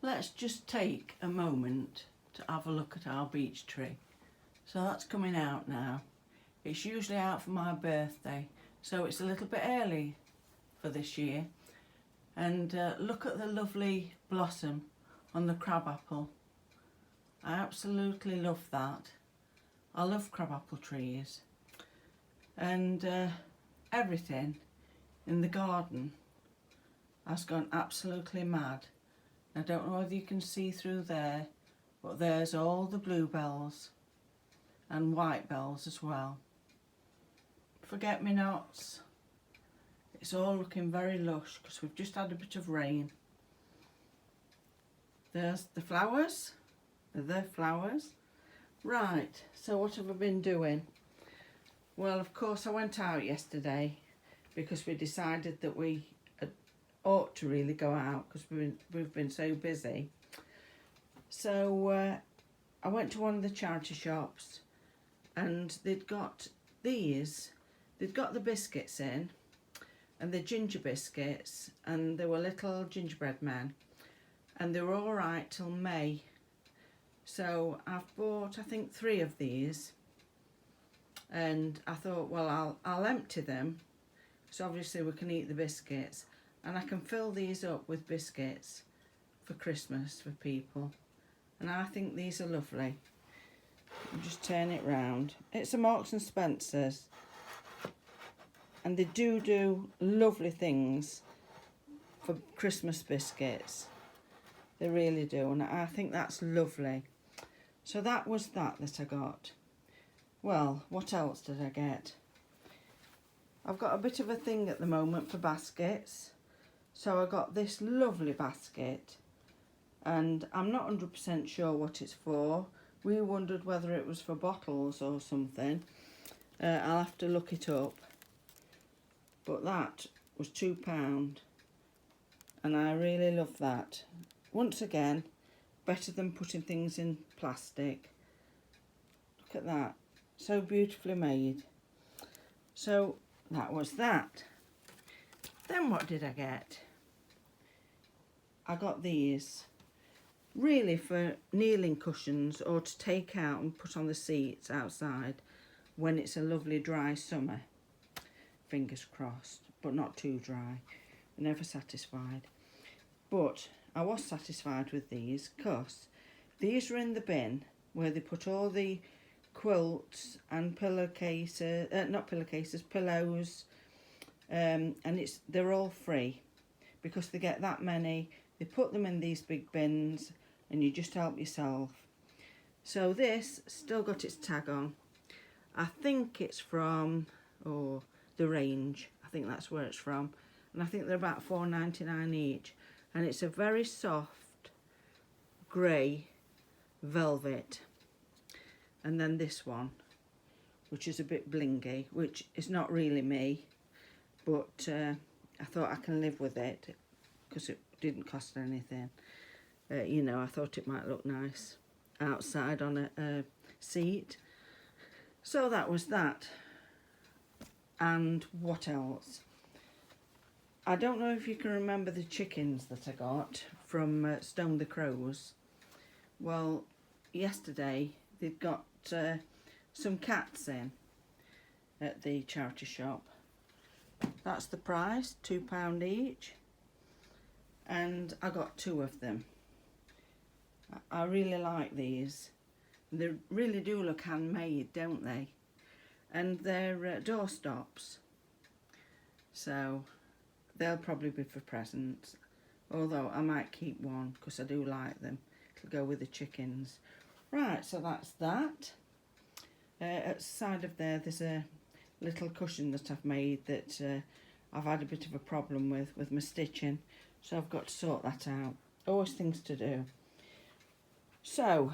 let's just take a moment to have a look at our beech tree. So that's coming out now. It's usually out for my birthday, so it's a little bit early for this year. And look at the lovely blossom on the crabapple. I absolutely love that. I love crabapple trees. And everything in the garden has gone absolutely mad. I don't know whether you can see through there, but there's all the bluebells and white bells as well. Forget-me-nots. It's all looking very lush because we've just had a bit of rain. There's the flowers. The flowers. Right, so what have I been doing? Well, of course I went out yesterday because we decided that we ought to really go out because we've been so busy. So I went to one of the charity shops and they'd got these. They'd got the biscuits in and the ginger biscuits, and they were little gingerbread men, and they were all right till May. So I've bought, I think, 3 of these, and I thought, well, I'll empty them, so obviously we can eat the biscuits, and I can fill these up with biscuits for Christmas for people. And I think these are lovely. I'll just turn it round. It's a Marks and Spencer's, and they do lovely things for Christmas biscuits. They really do, and I think that's lovely. So that was that I got. Well, what else did I get? I've got a bit of a thing at the moment for baskets. So I got this lovely basket, and I'm not 100% sure what it's for. We wondered whether it was for bottles or something. I'll have to look it up. But that was £2, and I really love that. Once again, better than putting things in plastic. Look at that, so beautifully made. So that was that. Then what did I get? I got these, really for kneeling cushions or to take out and put on the seats outside when it's a lovely dry summer. Fingers crossed, but not too dry. Never satisfied. But I was satisfied with these because these are in the bin where they put all the quilts and pillowcases, not pillowcases, pillows, and they're all free because they get that many. They put them in these big bins and you just help yourself. So this still got its tag on. I think it's from the Range. I think that's where it's from, and I think they're about £4.99 each, and it's a very soft grey velvet. And then this one, which is a bit blingy, which is not really me, but I thought I can live with it because it didn't cost anything. You know, I thought it might look nice outside on a seat. So that was that. And what else? I don't know if you can remember the chickens that I got from Stone the Crows. Well, yesterday they'd got some cats in at the charity shop. That's the price, £2 each. And I got 2 of them. I really like these. They really do look handmade, don't they? And they're doorstops, so they'll probably be for presents, although I might keep one because I do like them. It'll go with the chickens. Right, so that's that. At the side of there's a little cushion that I've made that I've had a bit of a problem with my stitching, so I've got to sort that out. Always things to do. So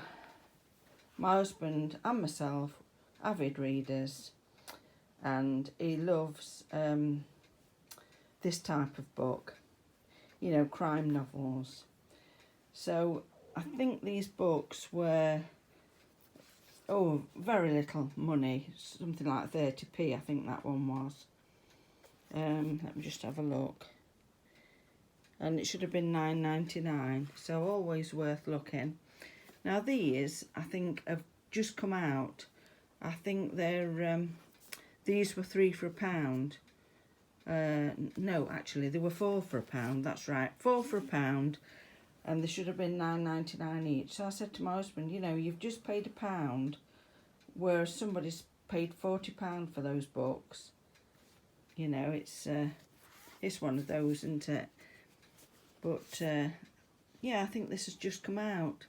my husband and myself, avid readers, and he loves this type of book, you know, crime novels. So I think these books were very little money, something like 30p I think that one was. Let me just have a look. and it should have been £9.99, so always worth looking. Now these, I think, have just come out. I think they're these were 3 for £1. No, actually they were 4 for £1. That's right, 4 for £1, and they should have been £9.99 each. So I said to my husband, you know, you've just paid £1, whereas somebody's paid £40 for those books. You know, it's one of those, isn't it? But yeah, I think this has just come out.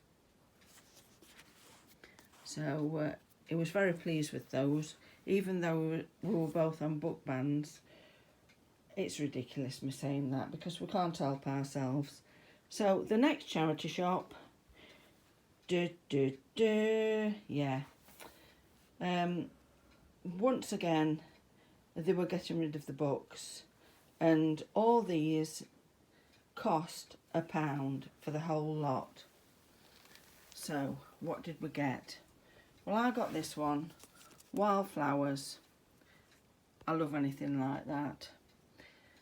So I was very pleased with those, even though we were both on book bans. It's ridiculous me saying that, because we can't help ourselves. So the next charity shop, yeah. Once again, they were getting rid of the books, and all these cost £1 for the whole lot. So what did we get? Well, I got this one, Wildflowers. I love anything like that.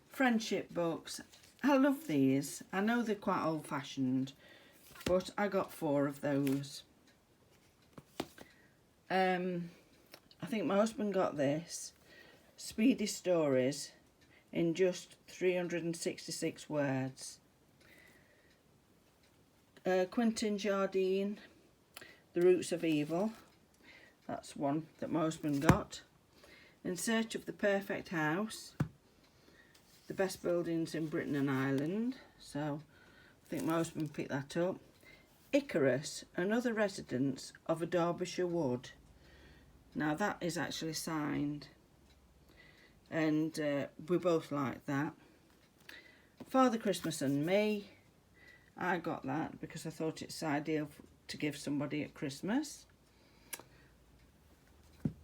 Friendship books. I love these. I know they're quite old-fashioned, but I got 4 of those. I think my husband got this, Speedy Stories, in just 366 words. Quentin Jardine, The Roots of Evil. That's one that my husband got. In Search of the Perfect House, The Best Buildings in Britain and Ireland. So I think my husband picked that up. Icarus, Another Residence of a Derbyshire Wood. Now that is actually signed, and we both like that. Father Christmas and Me. I got that because I thought it's ideal to give somebody at Christmas.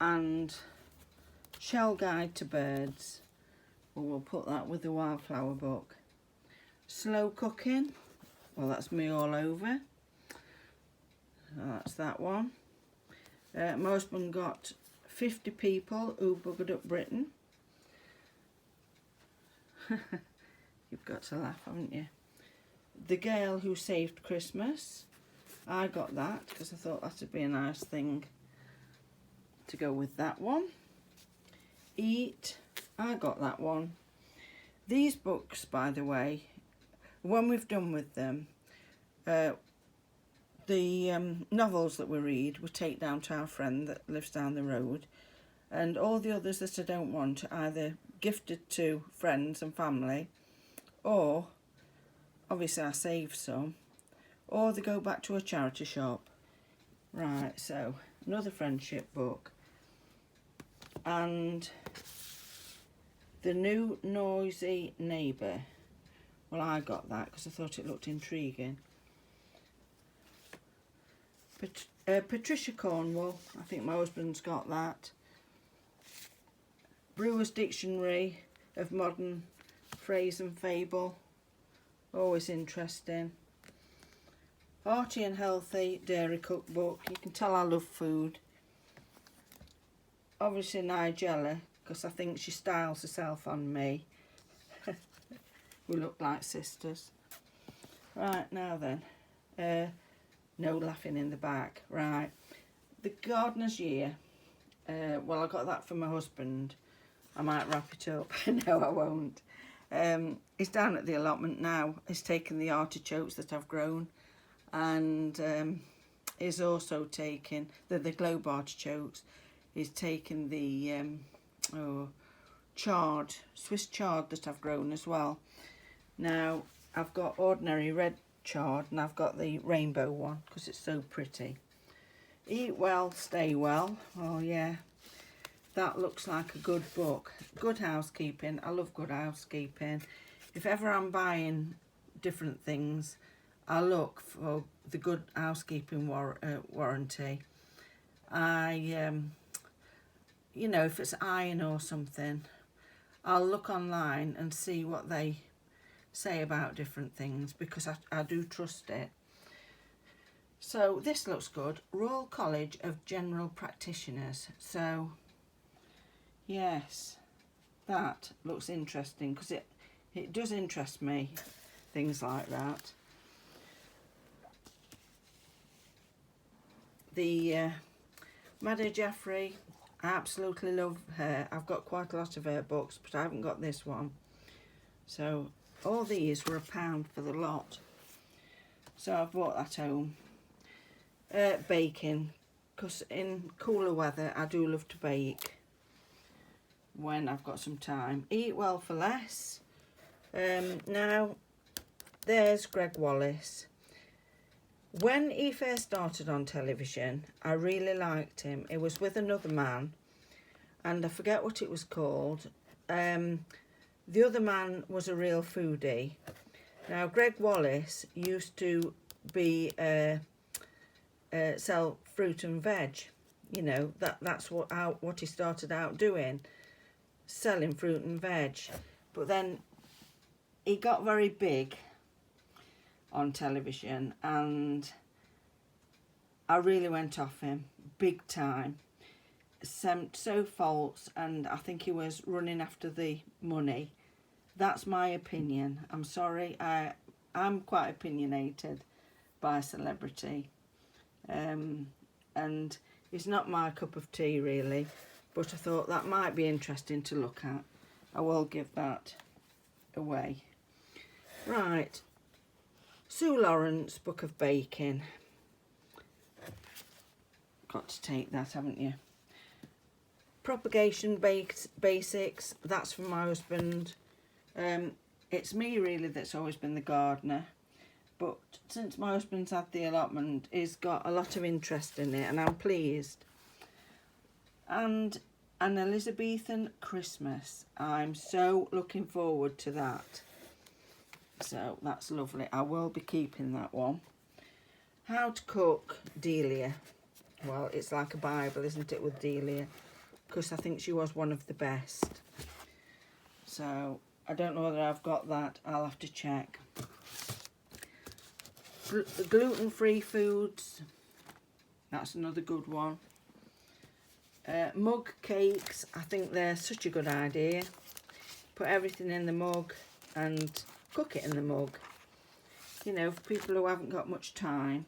And Shell Guide to Birds. Well, we'll put that with the Wildflower book. Slow Cooking. Well, that's me all over. That's that one. My husband got 50 People Who Buggered Up Britain. You've got to laugh, haven't you? The Girl Who Saved Christmas. I got that because I thought that would be a nice thing to go with that one. Eat. I got that one. These books, by the way, when we've done with them, the novels that we read we take down to our friend that lives down the road, and all the others that I don't want are either gifted to friends and family, or obviously I save some, or they go back to a charity shop. Right, so another friendship book, and The New Noisy Neighbour. Well, I got that because I thought it looked intriguing. Patricia Cornwell, I think my husband's got that. Brewer's Dictionary of Modern Phrase and Fable, always interesting. Hearty and Healthy Dairy Cookbook. You can tell I love food. Obviously Nigella, because I think she styles herself on me. We look like sisters. Right, now then. No laughing in the back. Right. The Gardener's Year. Well, I got that from my husband. I might wrap it up. No, I won't. He's down at the allotment now. He's taken the artichokes that I've grown, and he's also taken the globe artichokes. He's taken the chard, Swiss chard that I've grown as well. Now I've got ordinary red chard, and I've got the rainbow one because it's so pretty. Eat Well, Stay Well. Oh yeah, that looks like a good book. Good housekeeping. I love good housekeeping. If ever I'm buying different things, I look for the good housekeeping warranty. You know, if it's iron or something, I'll look online and see what they say about different things, because I do trust it. So this looks good. Royal College of General Practitioners. So yes, that looks interesting, because it does interest me. things like that. The Maddy Jeffrey, I absolutely love her. I've got quite a lot of her books, but I haven't got this one. So all these were £1 for the lot. So I've brought that home. Baking, because in cooler weather I do love to bake when I've got some time. Eat well for less. Now there's Greg Wallace. When he first started on television, I really liked him. It was with another man, and I forget what it was called. The other man was a real foodie. Now, Greg Wallace used to be sell fruit and veg. You know, that's what he started out doing, selling fruit and veg. But then he got very big on television, and I really went off him big time. So false, and I think he was running after the money. That's my opinion. I'm sorry, I'm quite opinionated by celebrity, and it's not my cup of tea really, but I thought that might be interesting to look at. I will give that away. Right, Sue Lawrence, Book of Baking. Got to take that, haven't you? Propagation Basics, that's from my husband. It's me really that's always been the gardener, but since my husband's had the allotment, he's got a lot of interest in it, and I'm pleased. And an Elizabethan Christmas, I'm so looking forward to that. So that's lovely. I will be keeping that one. How to Cook Delia. Well, it's like a Bible, isn't it, with Delia? Because I think she was one of the best. So I don't know whether I've got that. I'll have to check. Gluten-free foods. That's another good one. Mug cakes. I think they're such a good idea. Put everything in the mug and cook it in the mug. You know, for people who haven't got much time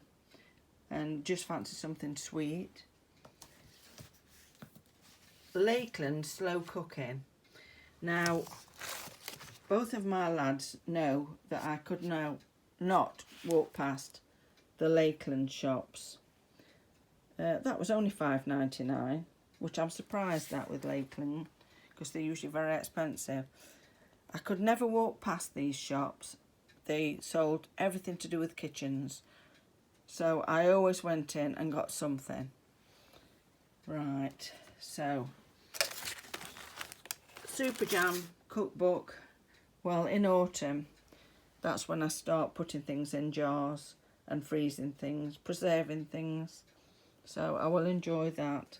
and just fancy something sweet. Lakeland slow cooking. Now, both of my lads know that I could now not walk past the Lakeland shops. That was only $5.99, which I'm surprised at with Lakeland, because they're usually very expensive. I could never walk past these shops. They sold everything to do with kitchens, so I always went in and got something. Right, so Super Jam cookbook. Well, in autumn, that's when I start putting things in jars and freezing things, preserving things. So I will enjoy that.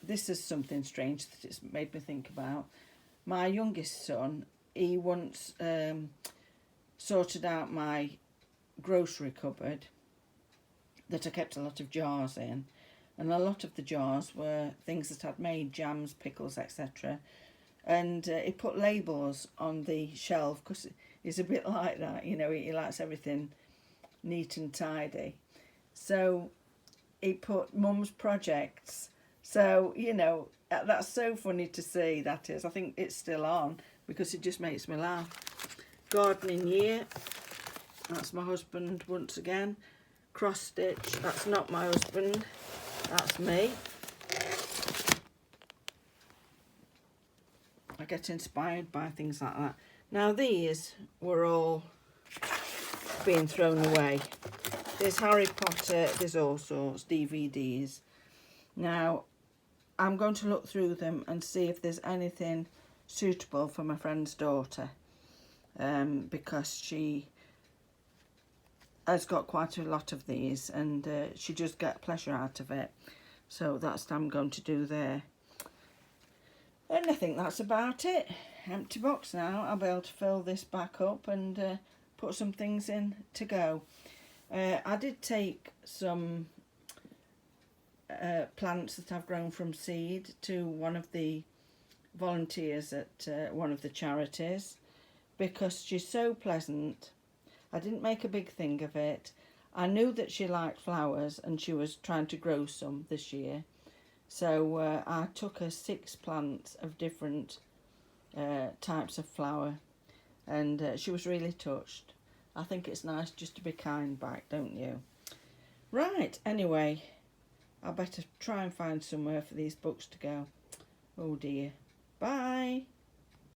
This is something strange that it's made me think about. My youngest son, he once sorted out my grocery cupboard that I kept a lot of jars in, and a lot of the jars were things that I'd made, jams, pickles, etc. And he put labels on the shelf, because he's a bit like that, you know, he likes everything neat and tidy. So he put Mum's Projects. So, you know, that's so funny to see, that is. I think it's still on because it just makes me laugh. Gardening Year. That's my husband once again. Cross stitch. That's not my husband. That's me. I get inspired by things like that. Now these were all being thrown away. There's Harry Potter, there's all sorts, DVDs. Now I'm going to look through them and see if there's anything suitable for my friend's daughter, because she has got quite a lot of these, and she just get pleasure out of it. So that's what I'm going to do there. And I think that's about it. Empty box now. I'll be able to fill this back up and put some things in to go. I did take some plants that I've grown from seed to one of the volunteers at one of the charities. because she's so pleasant. I didn't make a big thing of it. I knew that she liked flowers and she was trying to grow some this year. So I took her 6 plants of different types of flower, and she was really touched. I think it's nice just to be kind back, don't you? Right, anyway, I better try and find somewhere for these books to go. Oh dear. Bye.